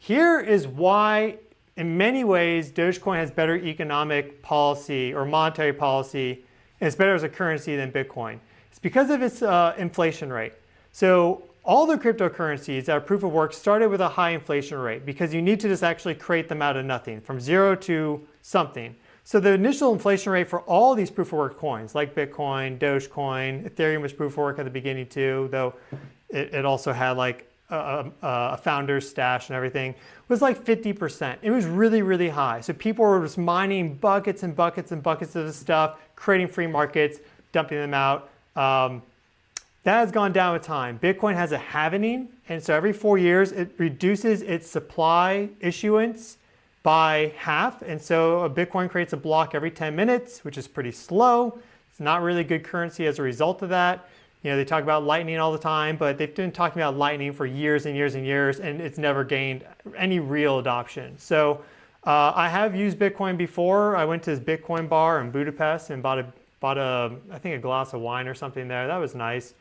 here is why, in many ways, Dogecoin has better economic policy or monetary policy, and it's better as a currency than Bitcoin. It's because of its inflation rate. So all the cryptocurrencies that are proof of work started with a high inflation rate because you need to just actually create them out of nothing, from zero to something. So the initial inflation rate for all these proof of work coins, like Bitcoin, Dogecoin, Ethereum was proof of work at the beginning too, though it also had like a founder's stash and everything, was like 50%. It was really, really high. So people were just mining buckets and buckets and buckets of this stuff, creating free markets, dumping them out. That has gone down with time. Bitcoin has a halvening, and so every 4 years it reduces its supply issuance by half, and so a Bitcoin creates a block every 10 minutes, which is pretty slow. It's not really good currency as a result of that. You know, they talk about Lightning all the time, but they've been talking about Lightning for years and years and years, and it's never gained any real adoption. So I have used Bitcoin before. I went to this Bitcoin bar in Budapest and bought I think a glass of wine or something there. That was nice.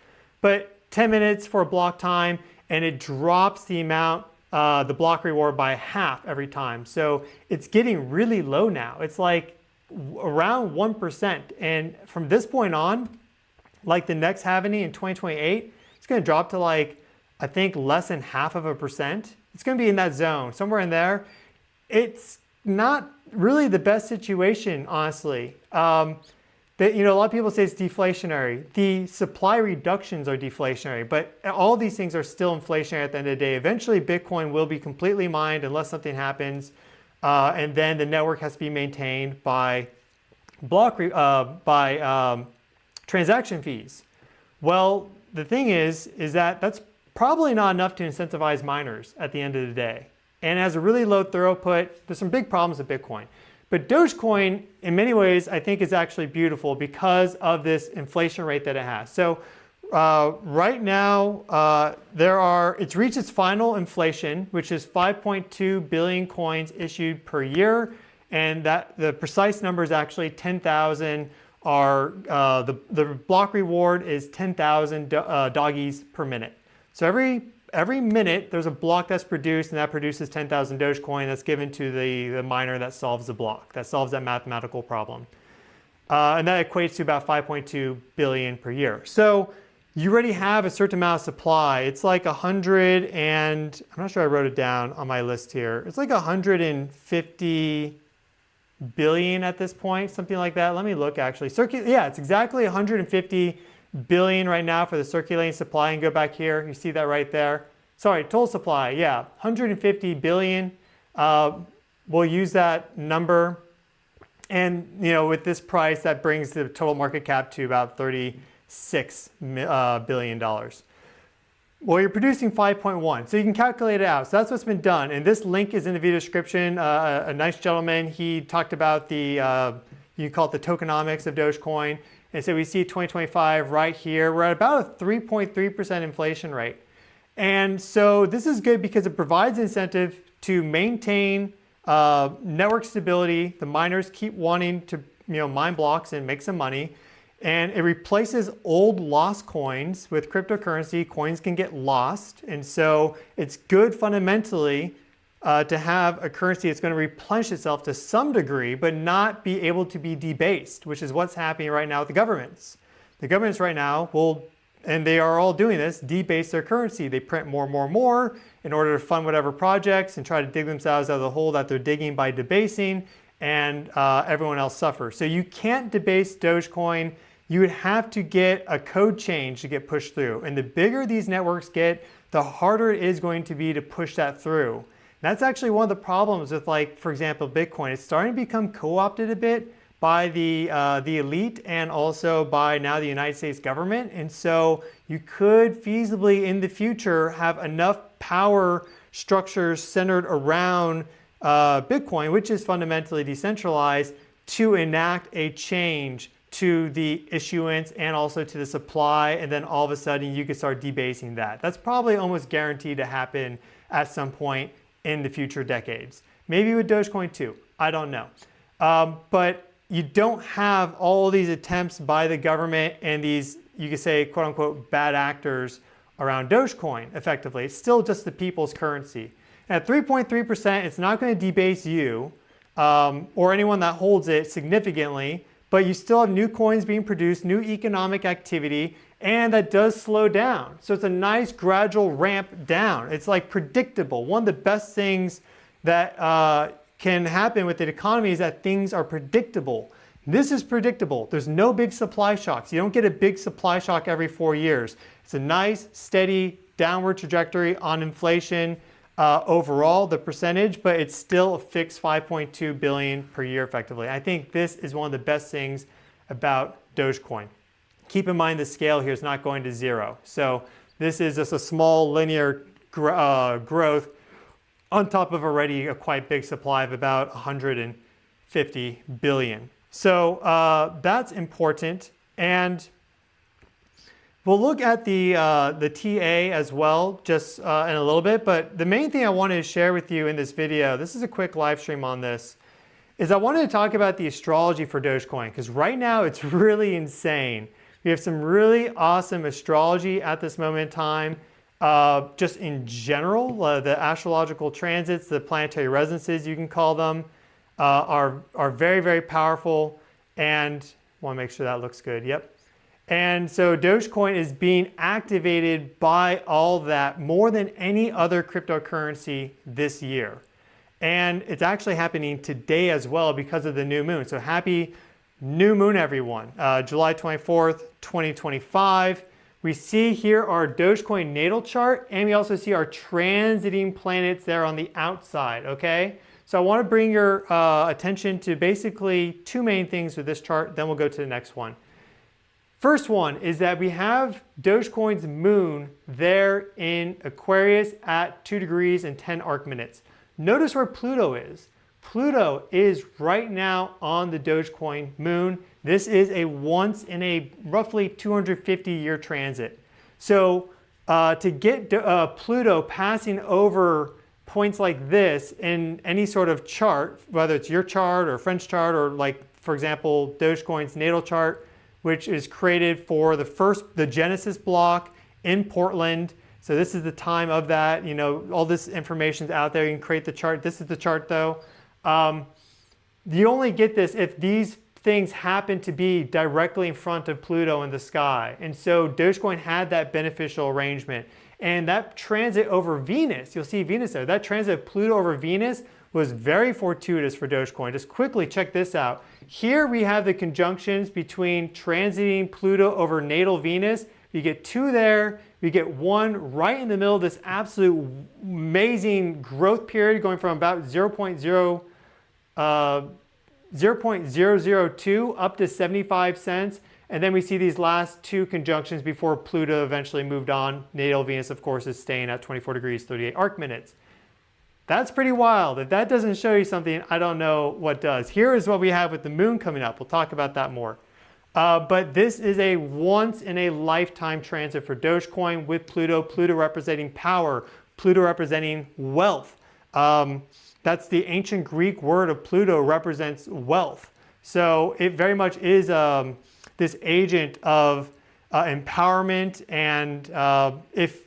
But 10 minutes for a block time, and it drops the amount, the block reward by half every time. So it's getting really low now. It's like around 1%. And from this point on, like the next halvening in 2028, it's going to drop to like, I think less than 0.5%. It's going to be in that zone, somewhere in there. It's not really the best situation, honestly. You know, a lot of people say it's deflationary. The supply reductions are deflationary, but all these things are still inflationary at the end of the day. Eventually, Bitcoin will be completely mined unless something happens, and then the network has to be maintained by transaction fees. Well, the thing is that that's probably not enough to incentivize miners at the end of the day, and it has a really low throughput. There's some big problems with Bitcoin. But Dogecoin, in many ways, I think is actually beautiful because of this inflation rate that it has. So right now, it's reached its final inflation, which is 5.2 billion coins issued per year. And that the precise number is actually 10,000 the block reward is 10,000 doggies per minute. So every minute, there's a block that's produced, and that produces 10,000 Dogecoin that's given to the miner that solves the block, that solves that mathematical problem. And that equates to about 5.2 billion per year. So you already have a certain amount of supply. It's like 100 and, I'm not sure I wrote it down on my list here. It's like 150 billion at this point, something like that. Let me look actually. Yeah, it's exactly 150 billion right now for the circulating supply, and go back here, you see that right there. Sorry, total supply, yeah, 150 billion. We'll use that number, and you know, with this price, that brings the total market cap to about $36 billion. Well, you're producing 5.1, so you can calculate it out. So that's what's been done, and this link is in the video description. A nice gentleman, he talked about the, you call it the tokenomics of Dogecoin. And so we see 2025 right here. We're at about a 3.3% inflation rate. And so this is good because it provides incentive to maintain network stability. The miners keep wanting to mine blocks and make some money. And it replaces old lost coins with cryptocurrency. Coins can get lost. And so it's good fundamentally to have a currency that's going to replenish itself to some degree, but not be able to be debased, which is what's happening right now with the governments. The governments right now will, and they are all doing this, debase their currency. They print more in order to fund whatever projects and try to dig themselves out of the hole that they're digging by debasing, and everyone else suffers. So you can't debase Dogecoin. You would have to get a code change to get pushed through. And the bigger these networks get, the harder it is going to be to push that through. That's actually one of the problems with, like, for example, Bitcoin. It's starting to become co-opted a bit by the elite and also by now the United States government. And so you could feasibly in the future have enough power structures centered around Bitcoin, which is fundamentally decentralized, to enact a change to the issuance and also to the supply. And then all of a sudden you could start debasing that. That's probably almost guaranteed to happen at some point in the future decades. Maybe with Dogecoin too, I don't know. But you don't have all these attempts by the government and these, you could say, quote unquote, bad actors around Dogecoin effectively. It's still just the people's currency. At 3.3%, it's not going to debase you or anyone that holds it significantly, but you still have new coins being produced, new economic activity, and that does slow down. So it's a nice gradual ramp down. It's like predictable. One of the best things that can happen with the economy is that things are predictable. This is predictable. There's no big supply shocks. You don't get a big supply shock every 4 years. It's a nice, steady downward trajectory on inflation overall, the percentage, but it's still a fixed 5.2 billion per year effectively. I think this is one of the best things about Dogecoin. Keep in mind the scale here is not going to zero. So this is just a small linear growth on top of already a quite big supply of about 150 billion. So that's important. And we'll look at the TA as well just in a little bit. But the main thing I wanted to share with you in this video, this is a quick live stream on this, is I wanted to talk about the astrology for Dogecoin, because right now it's really insane. We have some really awesome astrology at this moment in time. Just in general, the astrological transits, the planetary resonances, you can call them, are very, very powerful. And want to make sure that looks good. Yep. And so Dogecoin is being activated by all that more than any other cryptocurrency this year. And it's actually happening today as well because of the new moon. So happy new moon, everyone. July 24th, 2025. We see here our Dogecoin natal chart, and we also see our transiting planets there on the outside, okay? So I want to bring your attention to basically two main things with this chart, then we'll go to the next one. First one is that we have Dogecoin's moon there in Aquarius at 2 degrees and 10 arc minutes. Notice where Pluto is. Pluto is right now on the Dogecoin moon. This is a once in a roughly 250-year transit. So to get Pluto passing over points like this in any sort of chart, whether it's your chart or French chart or like, for example, Dogecoin's natal chart, which is created for the Genesis block in Portland. So this is the time of that, you know, all this information's out there. You can create the chart. This is the chart though. You only get this if these things happen to be directly in front of Pluto in the sky. And so Dogecoin had that beneficial arrangement. And that transit over Venus, you'll see Venus there, that transit of Pluto over Venus was very fortuitous for Dogecoin. Just quickly check this out. Here we have the conjunctions between transiting Pluto over natal Venus. You get 2 there, you get 1 right in the middle of this absolute amazing growth period going from about 0.002 up to 75 cents. And then we see these last 2 conjunctions before Pluto eventually moved on. Natal Venus, of course, is staying at 24 degrees, 38 arc minutes. That's pretty wild. If that doesn't show you something, I don't know what does. Here is what we have with the moon coming up. We'll talk about that more. But this is a once in a lifetime transit for Dogecoin with Pluto. Pluto representing power, Pluto representing wealth. That's the ancient Greek word of Pluto, represents wealth. So it very much is this agent of empowerment. And if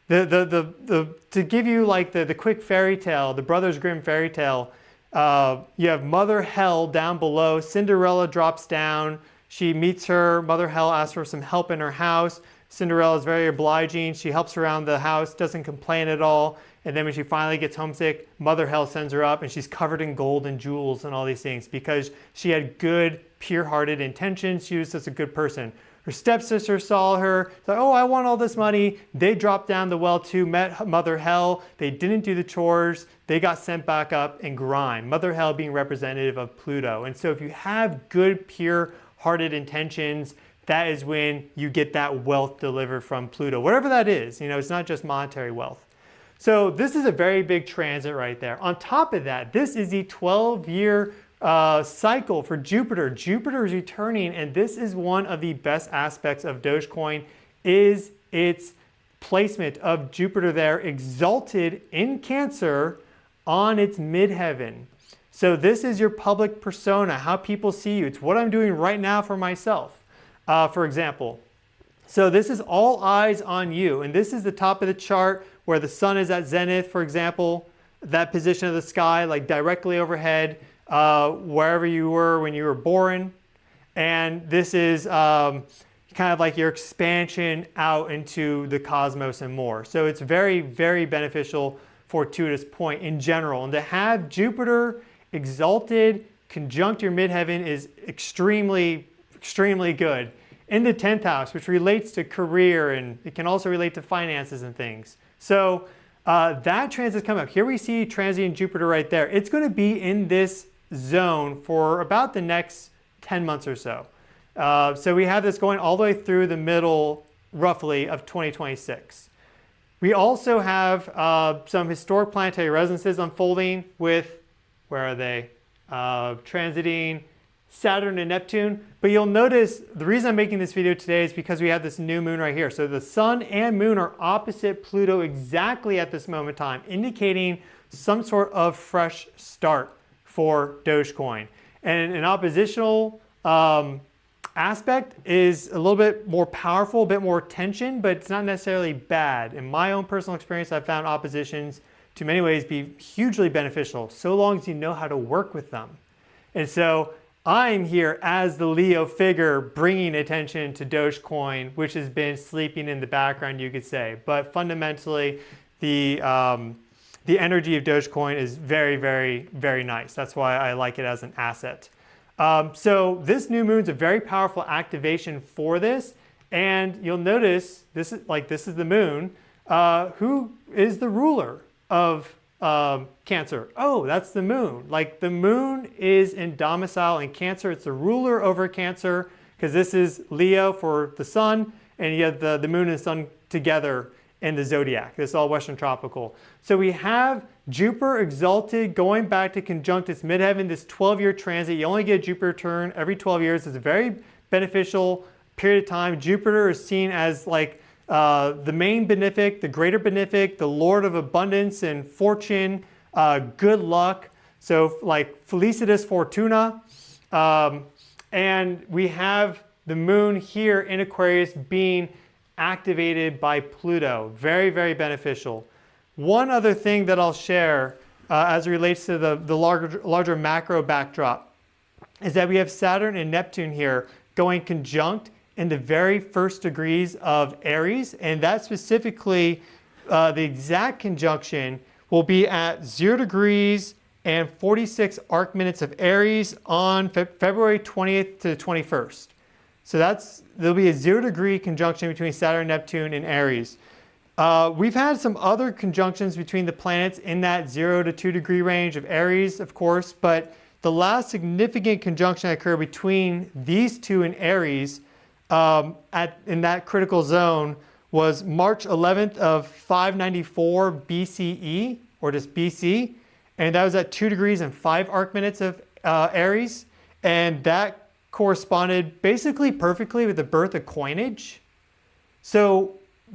to give you like the quick fairy tale, the Brothers Grimm fairy tale, you have Mother Hell down below. Cinderella drops down. She meets her. Mother Hell asks for some help in her house. Cinderella is very obliging. She helps around the house, doesn't complain at all. And then when she finally gets homesick, Mother Hell sends her up and she's covered in gold and jewels and all these things because she had good, pure-hearted intentions. She was just a good person. Her stepsister saw her, thought, oh, I want all this money. They dropped down the well too, met Mother Hell. They didn't do the chores. They got sent back up in grime. Mother Hell being representative of Pluto. And so if you have good, pure-hearted intentions, that is when you get that wealth delivered from Pluto. Whatever that is, you know, it's not just monetary wealth. So this is a very big transit right there. On top of that, this is the 12-year cycle for Jupiter. Jupiter is returning, and this is one of the best aspects of Dogecoin is its placement of Jupiter there exalted in Cancer on its midheaven. So this is your public persona, how people see you. It's what I'm doing right now for myself, for example. So this is all eyes on you, and this is the top of the chart where the sun is at zenith, for example. that position of the sky, like directly overhead, wherever you were when you were born. And this is kind of like your expansion out into the cosmos and more. So it's very, very beneficial fortuitous point in general. And to have Jupiter exalted conjunct your midheaven is extremely, extremely good. In the 10th house, which relates to career, and it can also relate to finances and things. So that transit coming up. Here we see transient Jupiter right there. It's going to be in this zone for about the next 10 months or so. So we have this going all the way through the middle, roughly, of 2026. We also have some historic planetary resonances unfolding with, where are they? Transiting Saturn and Neptune. But you'll notice the reason I'm making this video today is because we have this new moon right here. So the sun and moon are opposite Pluto exactly at this moment in time, indicating some sort of fresh start for Dogecoin. And an oppositional aspect is a little bit more powerful, a bit more tension, but it's not necessarily bad. In my own personal experience, I've found oppositions to many ways be hugely beneficial, so long as you know how to work with them. And so I'm here as the Leo figure bringing attention to Dogecoin, which has been sleeping in the background, you could say. But fundamentally, the energy of Dogecoin is very, very, very nice. That's why I like it as an asset. So this new moon is a very powerful activation for this. And you'll notice this is the moon. Who is the ruler of Cancer? Oh, that's the moon. Like the moon is in domicile in Cancer. It's the ruler over Cancer because this is Leo for the sun, and you have the moon and sun together in the zodiac. This is all Western tropical. So we have Jupiter exalted going back to conjunct its midheaven, this 12-year transit. You only get a Jupiter turn every 12 years. It's a very beneficial period of time. Jupiter is seen as like the main benefic, the greater benefic, the lord of abundance and fortune, good luck. So like Felicitas Fortuna. And we have the moon here in Aquarius being activated by Pluto. Very, very beneficial. One other thing that I'll share as it relates to the larger macro backdrop is that we have Saturn and Neptune here going conjunct in the very first degrees of Aries, and that specifically, the exact conjunction will be at 0 degrees and 46 arc minutes of Aries on February 20th to the 21st. So there'll be a 0 degree conjunction between Saturn and Neptune in Aries. We've had some other conjunctions between the planets in that 0 to 2 degree range of Aries, of course, but the last significant conjunction that occurred between these two in Aries in that critical zone was March 11th of 594 BCE, or just BC, and that was at 2 degrees and 5 arc minutes of Aries, and that corresponded basically perfectly with the birth of coinage. So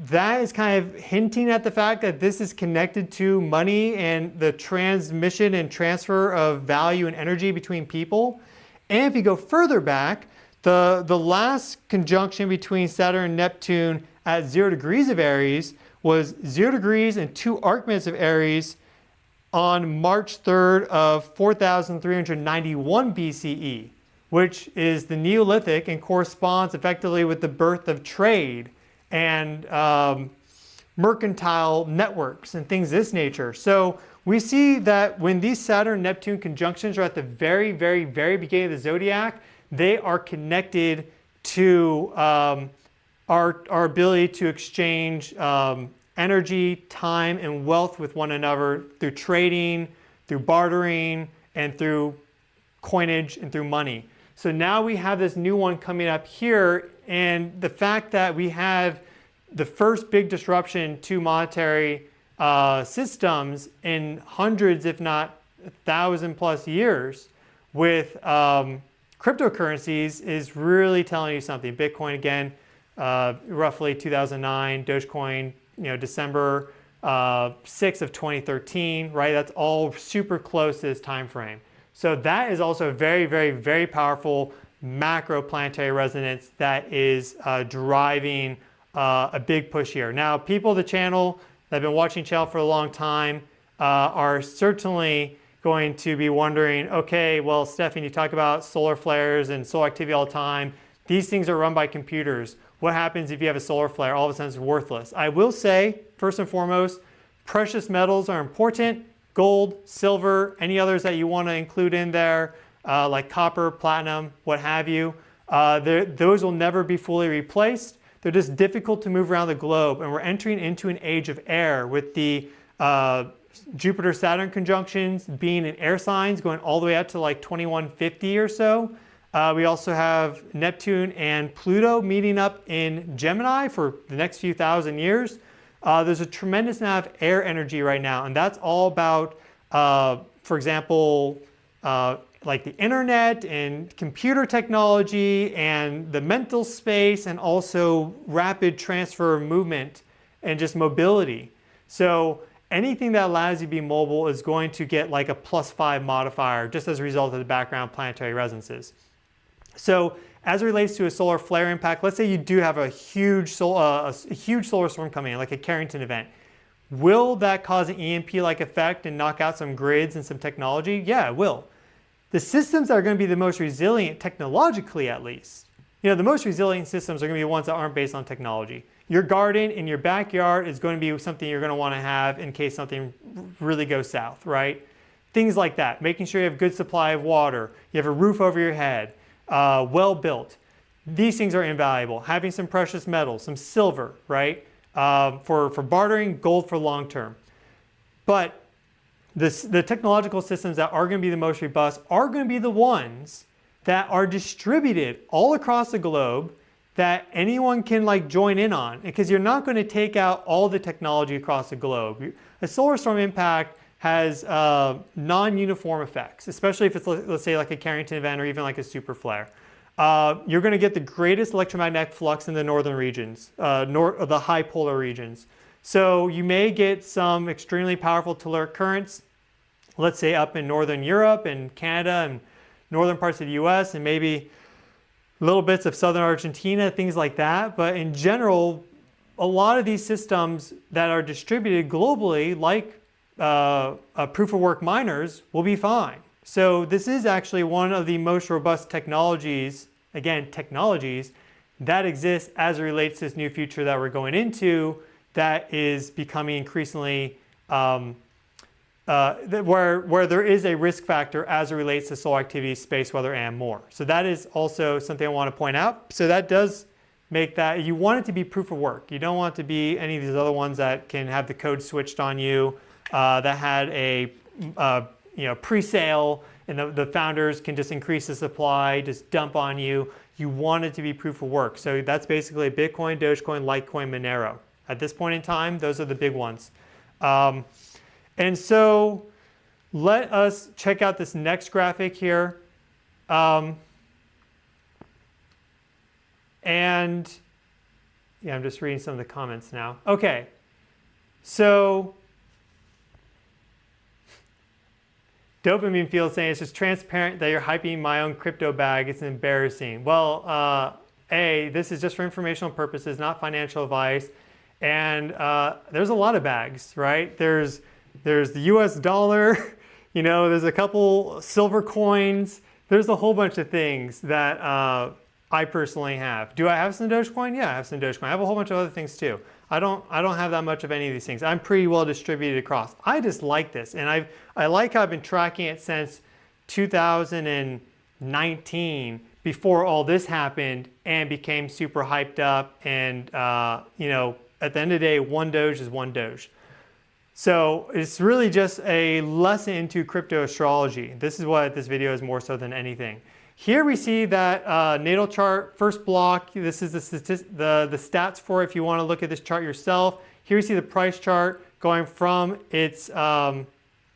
that is kind of hinting at the fact that this is connected to money and the transmission and transfer of value and energy between people. And if you go further back, the last conjunction between Saturn and Neptune at 0 degrees of Aries was 0 degrees and 2 arc minutes of Aries on March 3rd of 4391 BCE, which is the Neolithic and corresponds effectively with the birth of trade and mercantile networks and things of this nature. So we see that when these Saturn-Neptune conjunctions are at the very, very, very beginning of the zodiac, they are connected to our ability to exchange energy, time, and wealth with one another through trading, through bartering, and through coinage and through money. So now we have this new one coming up here, and the fact that we have the first big disruption to monetary systems in hundreds, if not 1,000+ years with cryptocurrencies is really telling you something. Bitcoin, again, roughly 2009, Dogecoin, December 6th of 2013, right? That's all super close to this time frame. So that is also a very, very, very powerful macro planetary resonance that is driving a big push here. Now, people of the channel that have been watching channel for a long time, are certainly going to be wondering, okay, well, Stefan, you talk about solar flares and solar activity all the time. These things are run by computers. What happens if you have a solar flare? All of a sudden it's worthless. I will say, first and foremost, precious metals are important. Gold, silver, any others that you want to include in there, like copper, platinum, what have you. Those will never be fully replaced. They're just difficult to move around the globe. And we're entering into an age of air with the Jupiter-Saturn conjunctions being in air signs going all the way out to like 2150 or so. We also have Neptune and Pluto meeting up in Gemini for the next few thousand years. There's a tremendous amount of air energy right now, and that's all about, for example, like the internet and computer technology and the mental space, and also rapid transfer of movement and just mobility. So anything that allows you to be mobile is going to get like a +5 modifier just as a result of the background planetary resonances. So as it relates to a solar flare impact, let's say you do have a huge solar storm coming in, like a Carrington event. Will that cause an EMP-like effect and knock out some grids and some technology? Yeah, it will. The systems that are going to be the most resilient, technologically at least, the most resilient systems are going to be the ones that aren't based on technology. Your garden in your backyard is going to be something you're going to want to have in case something really goes south, right? Things like that. Making sure you have good supply of water, you have a roof over your head, well built. These things are invaluable. Having some precious metals, some silver, right? For bartering, gold for long term. But the technological systems that are going to be the most robust are going to be the ones that are distributed all across the globe that anyone can like join in on, because you're not going to take out all the technology across the globe. A solar storm impact has non-uniform effects, especially if it's, let's say, like a Carrington event or even like a super flare. You're going to get the greatest electromagnetic flux in the northern regions, the high polar regions. So you may get some extremely powerful telluric currents, let's say up in northern Europe and Canada and northern parts of the US, and maybe little bits of southern Argentina, things like that. But in general, a lot of these systems that are distributed globally, like proof of work miners, will be fine. So this is actually one of the most robust technologies, again, technologies, that exist as it relates to this new future that we're going into, that is becoming increasingly where there is a risk factor as it relates to solar activity, space weather, and more. So that is also something I want to point out. So that does make that, you want it to be proof of work. You don't want it to be any of these other ones that can have the code switched on you, that had a pre-sale, and the founders can just increase the supply, just dump on you. You want it to be proof of work. So that's basically Bitcoin, Dogecoin, Litecoin, Monero. At this point in time, those are the big ones. And so let us check out this next graphic here. And yeah, I'm just reading some of the comments now. Okay, so Dopamine Field saying it's just transparent that you're hyping my own crypto bag. It's embarrassing. Well, this is just for informational purposes, not financial advice. And there's a lot of bags, right? There's the US dollar, there's a couple silver coins. There's a whole bunch of things that I personally have. Do I have some Dogecoin? Yeah, I have some Dogecoin. I have a whole bunch of other things too. I don't have that much of any of these things. I'm pretty well distributed across. I just like this, and I like how I've been tracking it since 2019, before all this happened and became super hyped up. And at the end of the day, one Doge is one Doge. So it's really just a lesson into crypto astrology. This is what this video is more so than anything. Here we see that natal chart, first block. This is the stats for it if you want to look at this chart yourself. Here you see the price chart going from its, not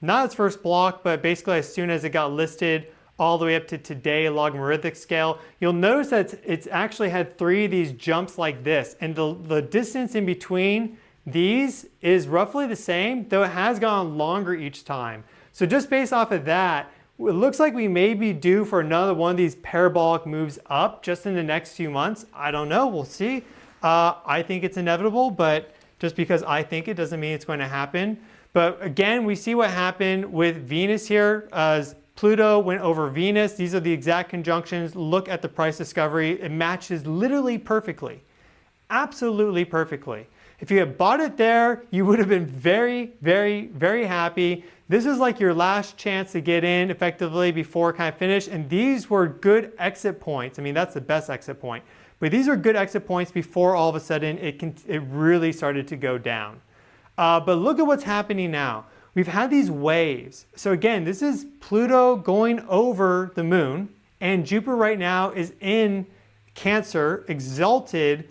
its first block, but basically as soon as it got listed all the way up to today, logarithmic scale. You'll notice that it's actually had 3 of these jumps like this, and the distance in between these is roughly the same, though it has gone longer each time. So just based off of that, it looks like we may be due for another one of these parabolic moves up just in the next few months. I don't know, we'll see. I think it's inevitable, but just because I think it doesn't mean it's going to happen. But again, we see what happened with Venus here as Pluto went over Venus. These are the exact conjunctions. Look at the price discovery. It matches literally perfectly. Absolutely perfectly. If you had bought it there, you would have been very, very, very happy. This is like your last chance to get in effectively before kind of finish. And these were good exit points. I mean, that's the best exit point. But these are good exit points before all of a sudden it really started to go down. But look at what's happening now. We've had these waves. So again, this is Pluto going over the moon, and Jupiter right now is in Cancer, exalted,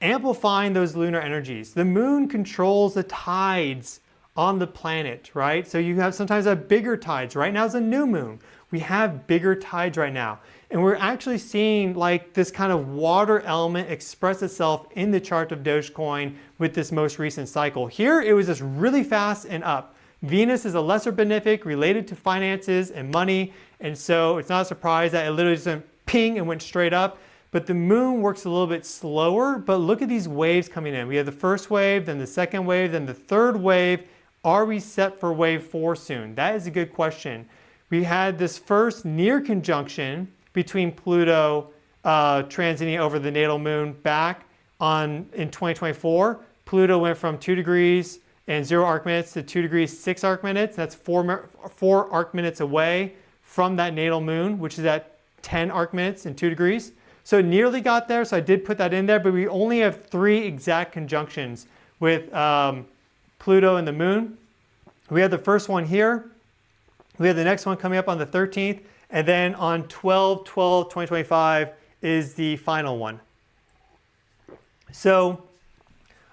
amplifying those lunar energies. The moon controls the tides on the planet, right? So you have sometimes bigger tides. Right now is a new moon. We have bigger tides right now. And we're actually seeing like this kind of water element express itself in the chart of Dogecoin with this most recent cycle. Here, it was just really fast and up. Venus is a lesser benefic related to finances and money. And so it's not a surprise that it literally just went ping and went straight up. But the moon works a little bit slower. But look at these waves coming in. We have the first wave, then the second wave, then the third wave. Are we set for wave 4 soon? That is a good question. We had this first near conjunction between Pluto transiting over the natal moon back in 2024. Pluto went from 2 degrees and 0 arc minutes to 2 degrees 6 arc minutes. That's 4 arc minutes away from that natal moon, which is at 10 arc minutes and 2 degrees. So it nearly got there, so I did put that in there, but we only have 3 exact conjunctions with Pluto and the moon. We have the first one here. We have the next one coming up on the 13th, and then on 12/12/2025 is the final one. So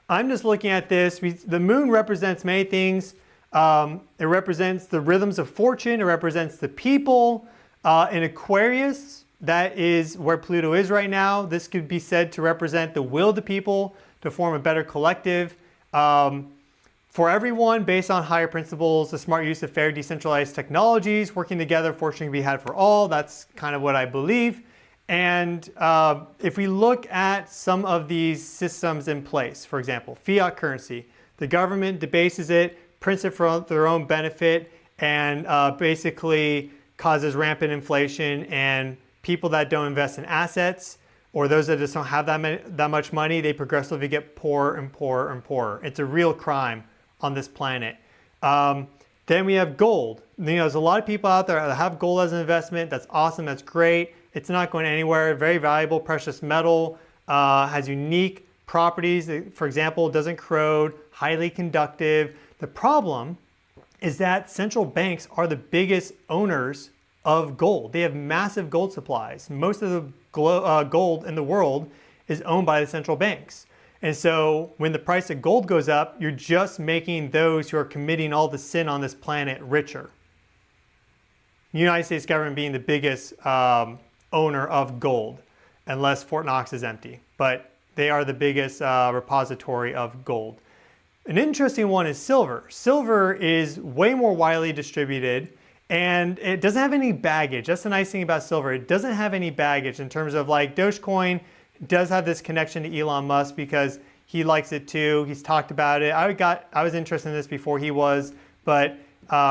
I'm just looking at this. The moon represents many things. It represents the rhythms of fortune. It represents the people. In Aquarius, that is where Pluto is right now. This could be said to represent the will of the people to form a better collective. For everyone, based on higher principles, the smart use of fair decentralized technologies, working together, fortune can be had for all. That's kind of what I believe. And if we look at some of these systems in place, for example, fiat currency, the government debases it, prints it for their own benefit, and basically causes rampant inflation, and people that don't invest in assets or those that just don't have that much money, they progressively get poorer and poorer and poorer. It's a real crime on this planet. Then we have gold. There's a lot of people out there that have gold as an investment. That's awesome. That's great. It's not going anywhere. Very valuable, precious metal. Has unique properties. For example, it doesn't corrode. Highly conductive. The problem is that central banks are the biggest owners of gold. They have massive gold supplies. Most of the gold in the world is owned by the central banks. And so when the price of gold goes up, you're just making those who are committing all the sin on this planet richer. The United States government being the biggest owner of gold, unless Fort Knox is empty. But they are the biggest repository of gold. An interesting one is silver. Silver is way more widely distributed, and it doesn't have any baggage. That's the nice thing about silver. It doesn't have any baggage in terms of like Dogecoin does have this connection to Elon Musk because he likes it too. He's talked about it. I was interested in this before he was, but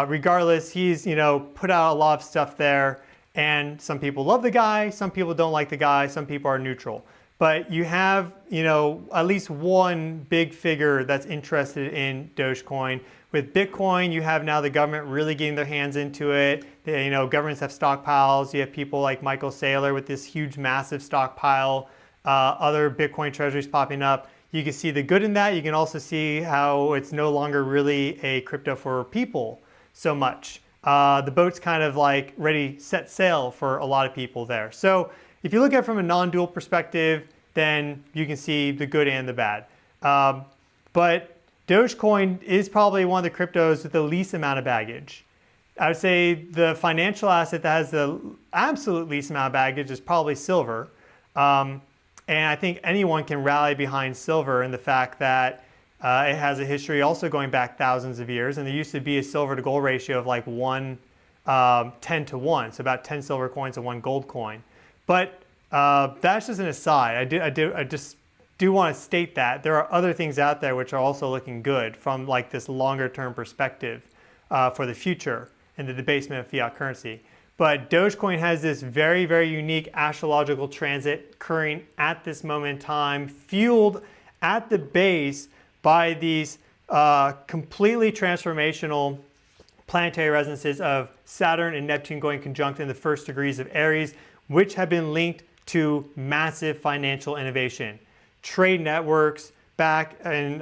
regardless, he's put out a lot of stuff there, and some people love the guy, some people don't like the guy, some people are neutral. But you have at least one big figure that's interested in Dogecoin. With Bitcoin, you have now the government really getting their hands into it. Governments have stockpiles. You have people like Michael Saylor with this huge, massive stockpile. Other Bitcoin treasuries popping up. You can see the good in that. You can also see how it's no longer really a crypto for people so much. The boat's kind of like ready, set sail for a lot of people there. So if you look at it from a non-dual perspective, then you can see the good and the bad. But Dogecoin is probably one of the cryptos with the least amount of baggage. I would say the financial asset that has the absolute least amount of baggage is probably silver. And I think anyone can rally behind silver in the fact that it has a history also going back thousands of years. And there used to be a silver to gold ratio of like 10 to 1. So about 10 silver coins to 1 gold coin. But that's just an aside. I just do want to state that there are other things out there which are also looking good from like this longer term perspective for the future and the debasement of fiat currency. But Dogecoin has this very, very unique astrological transit occurring at this moment in time, fueled at the base by these completely transformational planetary resonances of Saturn and Neptune going conjunct in the first degrees of Aries, which have been linked to massive financial innovation. Trade networks back in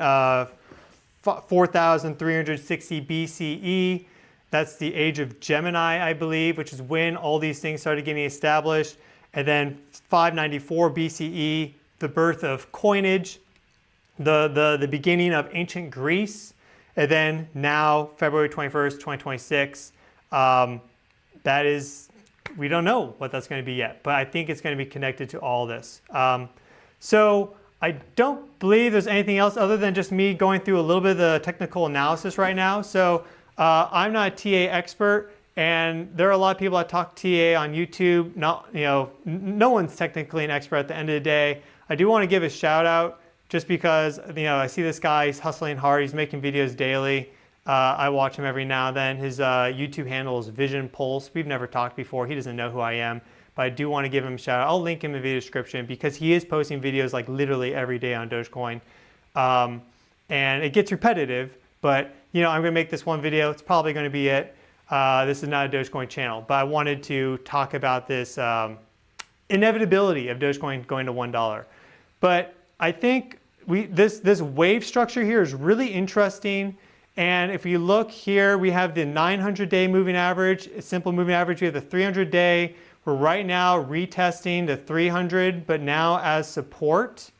4,360 BCE. That's the age of Gemini, I believe, which is when all these things started getting established. And then 594 BCE, the birth of coinage, the beginning of ancient Greece. And then now, February 21st, 2026, that is, we don't know what that's going to be yet, but I think it's going to be connected to all this. So I don't believe there's anything else other than just me going through a little bit of the technical analysis right now. So I'm not a TA expert, and there are a lot of people that talk TA on YouTube. No one's technically an expert at the end of the day. I do want to give a shout out just because, I see this guy, he's hustling hard, he's making videos daily. I watch him every now and then. His YouTube handle is Vision Pulse. We've never talked before. He doesn't know who I am, but I do want to give him a shout out. I'll link him in the video description because he is posting videos like literally every day on Dogecoin. And it gets repetitive, but I'm going to make this one video. It's probably going to be it. This is not a Dogecoin channel, but I wanted to talk about this inevitability of Dogecoin going to $1. But I think this wave structure here is really interesting. And if you look here, we have the 900-day moving average, a simple moving average. We have the 300-day. We're right now retesting the 300, but now as support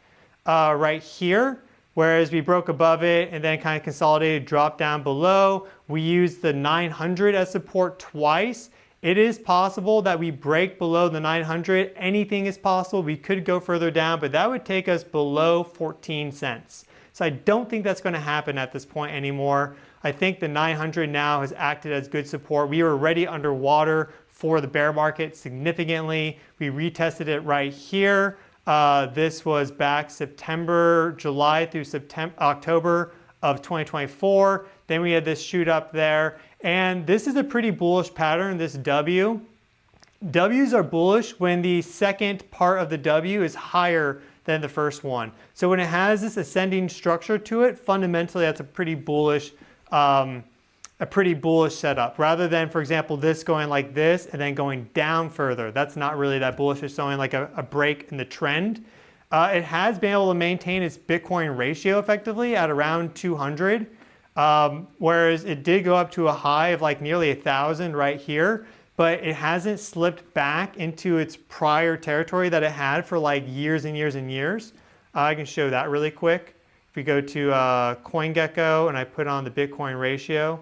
right here. Whereas we broke above it and then kind of consolidated, dropped down below. We used the 900 as support twice. It is possible that we break below the 900. Anything is possible. We could go further down, but that would take us below 14 cents. So I don't think that's going to happen at this point anymore. I think the 900 now has acted as good support. We were already underwater for the bear market significantly. We retested it right here. This was back July through October of 2024. Then we had this shoot up there. And this is a pretty bullish pattern, this W. Ws are bullish when the second part of the W is higher than the first one. So when it has this ascending structure to it, fundamentally that's a pretty bullish setup. Rather than, for example, this going like this and then going down further. That's not really that bullish. It's showing like a break in the trend. It has been able to maintain its Bitcoin ratio effectively at around 200. Whereas it did go up to a high of like nearly 1,000 right here, but it hasn't slipped back into its prior territory that it had for like years and years and years. I can show that really quick. If we go to CoinGecko and I put on the Bitcoin ratio,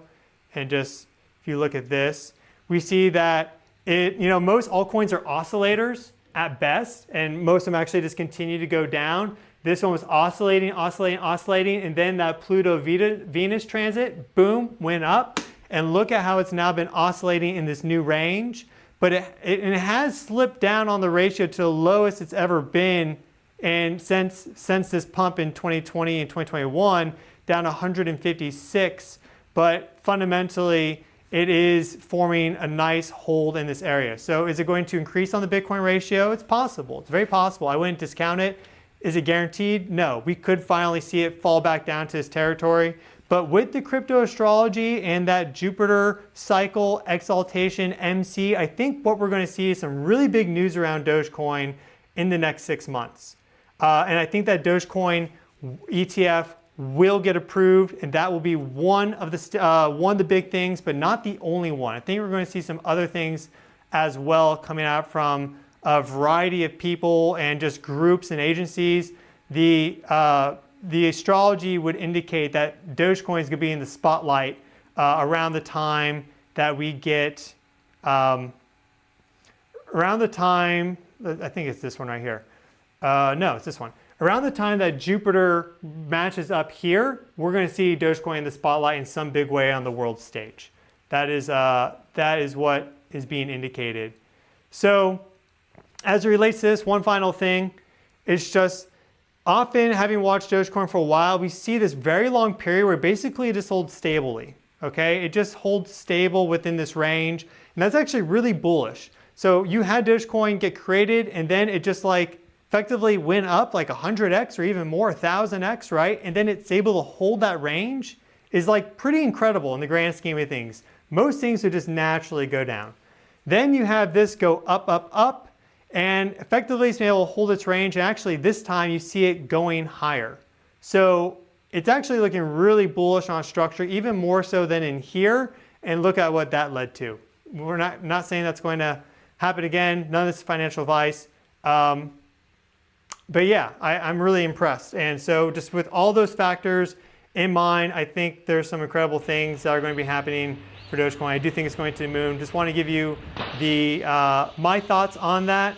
and just if you look at this, we see that most altcoins are oscillators at best, and most of them actually just continue to go down. This one was oscillating, and then that Pluto-Venus transit, boom, went up. And look at how it's now been oscillating in this new range. But it has slipped down on the ratio to the lowest it's ever been, and since this pump in 2020 and 2021, down 156. But fundamentally, it is forming a nice hold in this area. So is it going to increase on the Bitcoin ratio? It's possible. It's very possible. I wouldn't discount it. Is it guaranteed? No. We could finally see it fall back down to this territory. But with the crypto astrology and that Jupiter cycle exaltation MC, I think what we're going to see is some really big news around Dogecoin in the next 6 months. And I think that Dogecoin ETF will get approved, and that will be one of the big things, but not the only one. I think we're going to see some other things as well coming out from a variety of people and just groups and agencies. The astrology would indicate that Dogecoin is going to be in the spotlight around the time that we get, around the time, I think it's this one right here. No, it's this one. Around the time that Jupiter matches up here, we're going to see Dogecoin in the spotlight in some big way on the world stage. That is what is being indicated. So as it relates to this, one final thing, it's just Often, having watched Dogecoin for a while, we see this very long period where basically it just holds stably, okay? It just holds stable within this range, and that's actually really bullish. So you had Dogecoin get created, and then it just like effectively went up like 100x or even more, 1000x, right? And then it's able to hold that range is like pretty incredible in the grand scheme of things. Most things would just naturally go down. Then you have this go up, up, up, and effectively it's been able to hold its range, and actually this time you see it going higher. So it's actually looking really bullish on structure, even more so than in here, and look at what that led to. We're not saying that's going to happen again, none of this is financial advice. But yeah, I'm really impressed. And so just with all those factors in mind, I think there's some incredible things that are going to be happening for Dogecoin. I do think it's going to the moon. Just want to give you the my thoughts on that.